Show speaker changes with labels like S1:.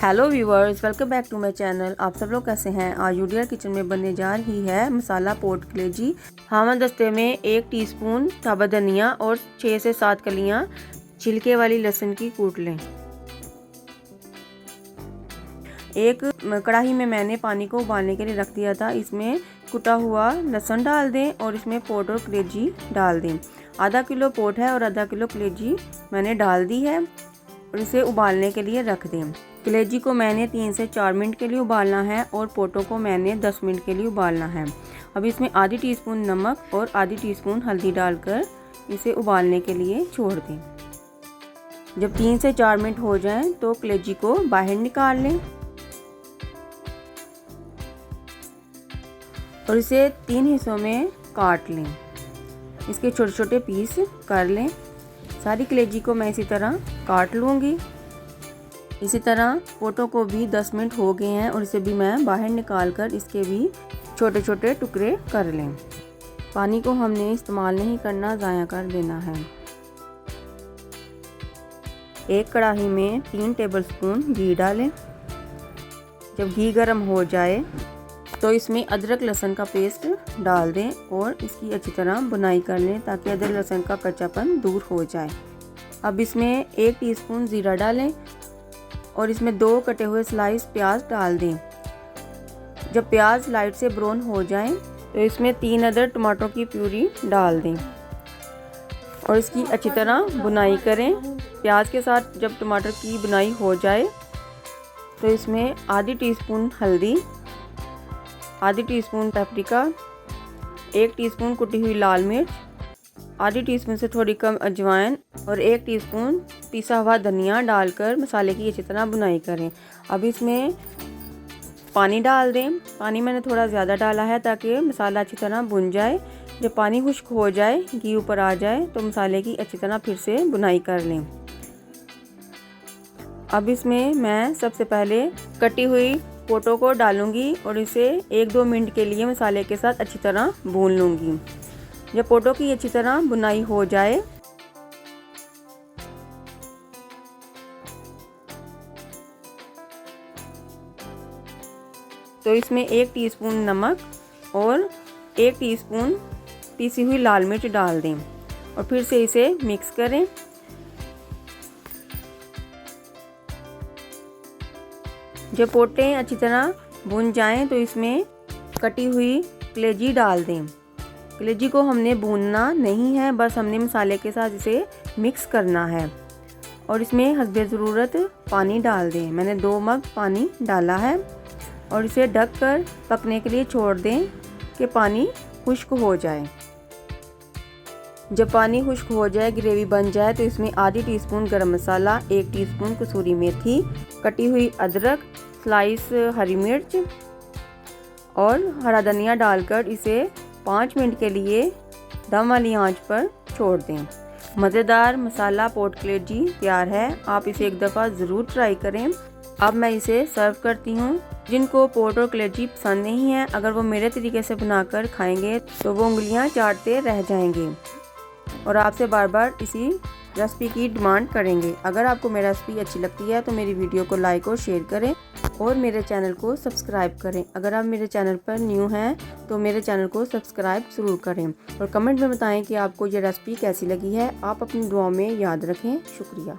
S1: Hello viewers, welcome back to my channel. आप सब लोग कैसे हैं। आज यूडियर किचन में बनने जा रही है मसाला पोट कलेजी। हम दस्ते में 1 टीस्पून साबुत धनिया और 6 से 7 कलियां छिलके वाली लहसुन की कूट लें। एक कढ़ाई में मैंने पानी को उबालने के लिए रख दिया था। इसमें कुटा हुआ लहसुन डाल दें और इसमें पोट और कलेजी डाल दें। आधा किलो पोट है और आधा किलो कलेजी मैंने डाल दी है और इसे उबालने के लिए रख दें। कलेजी को मैंने 3 से 4 मिनट के लिए उबालना है और पोटो को मैंने 10 मिनट के लिए उबालना है। अब इसमें आधी टीस्पून नमक और आधी टीस्पून हल्दी डालकर इसे उबालने के लिए छोड़ दें। जब 3 से 4 मिनट हो जाएं तो कलेजी को बाहर निकाल लें और इसे 3 हिस्सों में काट लें। इसके छोटे छोटे पीस कर लें। सारी कलेजी को मैं इसी तरह काट लूँगी। इसी तरह पोटो को भी 10 मिनट हो गए हैं और इसे भी मैं बाहर निकाल कर इसके भी छोटे छोटे टुकड़े कर लें। पानी को हमने इस्तेमाल नहीं करना, ज़ाया कर देना है। एक कढ़ाई में 3 टेबलस्पून घी डालें। जब घी गर्म हो जाए तो इसमें अदरक लहसुन का पेस्ट डाल दें और इसकी अच्छी तरह बुनाई कर लें ताकि अदरक लहसुन का कच्चापन दूर हो जाए। अब इसमें 1 टीस्पून ज़ीरा डालें और इसमें 2 कटे हुए स्लाइस प्याज डाल दें। जब प्याज लाइट से ब्राउन हो जाएं तो इसमें 3 अदर टमाटो की प्यूरी डाल दें और इसकी अच्छी तरह बुनाई करें। प्याज के साथ जब टमाटर की बुनाई हो जाए तो इसमें आधी टीस्पून हल्दी, आधी टीस्पून पेपरिका, 1 टीस्पून कुटी हुई लाल मिर्च, आधी टीस्पून से थोड़ी कम अजवाइन और 1 टीस्पून पिसा हुआ धनिया डालकर मसाले की अच्छी तरह बुनाई करें। अब इसमें पानी डाल दें। पानी मैंने थोड़ा ज़्यादा डाला है ताकि मसाला अच्छी तरह भुन जाए। जब पानी खुश्क हो जाए, घी ऊपर आ जाए तो मसाले की अच्छी तरह फिर से बुनाई कर लें। अब इसमें मैं सबसे पहले कटी हुई पोटो को डालूंगी और इसे 1-2 मिनट के लिए मसाले के साथ अच्छी तरह भून लूँगी। जब पोटो की अच्छी तरह बुनाई हो जाए तो इसमें 1 टीस्पून नमक और 1 टीस्पून पीसी हुई लाल मिर्च डाल दें और फिर से इसे मिक्स करें। जब पोटे अच्छी तरह भुन जाएं तो इसमें कटी हुई कलेजी डाल दें। कलेजी को हमने भूनना नहीं है, बस हमने मसाले के साथ इसे मिक्स करना है और इसमें हस्बे ज़रूरत पानी डाल दें। मैंने 2 मग पानी डाला है और इसे ढककर पकने के लिए छोड़ दें कि पानी खुश्क हो जाए। जब पानी खुश्क हो जाए, ग्रेवी बन जाए तो इसमें आधी टीस्पून गरम मसाला, 1 टीस्पून कसूरी मेथी, कटी हुई अदरक, स्लाइस हरी मिर्च और हरा धनिया डालकर इसे 5 मिनट के लिए दम वाली आंच पर छोड़ दें। मज़ेदार मसाला पोट कलेजी तैयार है। आप इसे एक दफ़ा ज़रूर ट्राई करें। अब मैं इसे सर्व करती हूँ। जिनको पोट और कलेजी पसंद नहीं है, अगर वो मेरे तरीके से बनाकर खाएंगे तो वो उंगलियाँ चाटते रह जाएंगे और आपसे बार बार इसी रेसिपी की डिमांड करेंगे। अगर आपको मेरी रेसिपी अच्छी लगती है तो मेरी वीडियो को लाइक और शेयर करें और मेरे चैनल को सब्सक्राइब करें। अगर आप मेरे चैनल पर न्यू हैं तो मेरे चैनल को सब्सक्राइब ज़रूर करें और कमेंट में बताएं कि आपको ये रेसिपी कैसी लगी है। आप अपनी दुआओं में याद रखें। शुक्रिया।